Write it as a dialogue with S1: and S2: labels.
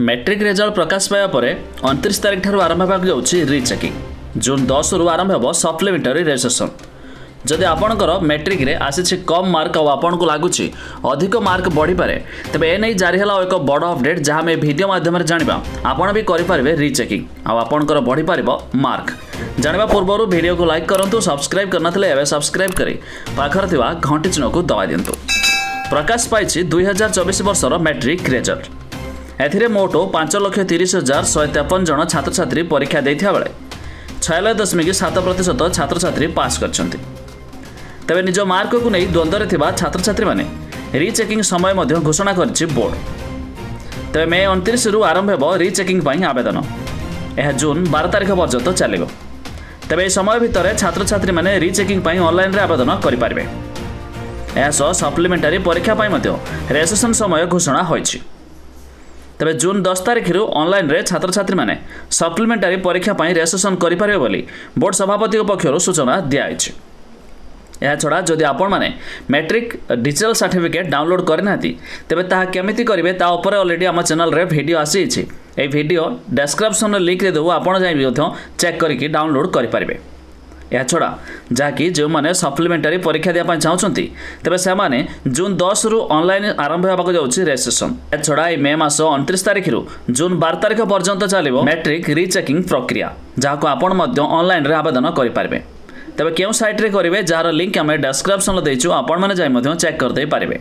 S1: Matric result प्रकाश पाया पर 29 तारिख ठार आरंभ होगा रीचेकिंग। जून 10 रु आरंभ हो सप्लीमेंटारी रजिस्ट्रेशन। जदि आपणकर मैट्रिक रे आसी कम मार्क और आपन को लगुच अधिक मार्क बढ़ी पारे तेज एने जारी है एक बड़ अपडेट जहाँ आम भिडियो माध्यम जाना आपड़ भी करेंगे रीचेकिंग आपणकर बढ़ी पार मार्क। जाना पूर्व वीडियो को लाइक करूँ, सब्सक्राइब करना एवं सब्सक्राइब कर पाखर थिबा घंटी चिन्ह को दबाई दिंतु। प्रकाश पाई 2024 वर्षर मैट्रिक रिजल्ट। एथिरे मोट 5,30,153 जन छात्र छात्री परीक्षा देथिया बेले 96.7% छात्र छात्री पास करछन्ति। तबे निज मार्क को नहीं द्वंद्व थिबा छात्र छात्री माने रीचेकिंग समय मध्य घोषणा करछि बोर्ड। तबे मे 29 रु आरंभ हेबो रीचेकिंग पई आवेदन। यह जून 12 तारिख पर्यंत चलिबो। तबे समय भितर छात्र छात्री माने रीचेकिंग पई ऑनलाइन रे आवेदन करि पारबे। एसो सप्लीमेंटारी परीक्षा पई मध्य रजिस्ट्रेशन समय घोषणा होइछि। तबे जून 10 तारिख रु ऑनलाइन रे छात्र छात्री माने सप्लीमेंटारी परीक्षा पई रजिस्ट्रेशन करि पारे बोली बोर्ड सभापति पक्षरु सूचना दियाइछि। यह छड़ा जदि आपण माने मैट्रिक डिजिटल सर्टिफिकेट डाउनलोड करना तेबे ताहा केमिति करिवे ता ऊपर ऑलरेडी आम चैनल रे वीडियो आसी छि। ए वीडियो डिस्क्रिप्शन लिंक रे देबो, आपण जाई भी चेक करके डाउनलोड करि पारिबे। यह छड़ा जहाँकि जो मैंने सप्लीमेंटारी परीक्षा देवाई चाहते तेज से जून 10 रु ऑनलाइन आरंभ होगा रजिस्ट्रेशन। यह छड़ा मे मास 29 तारिख रु जून 12 तारिख पर्यंत चलो मैट्रिक रीचेकिंग प्रक्रिया, जहाँ आपण ऑनलाइन रे आवेदन करेंगे। तेज क्यों साइट रे करेंगे जार लिंक आम डिस्क्रिप्शन देचु, आपण मैंने चेक करदे पारे।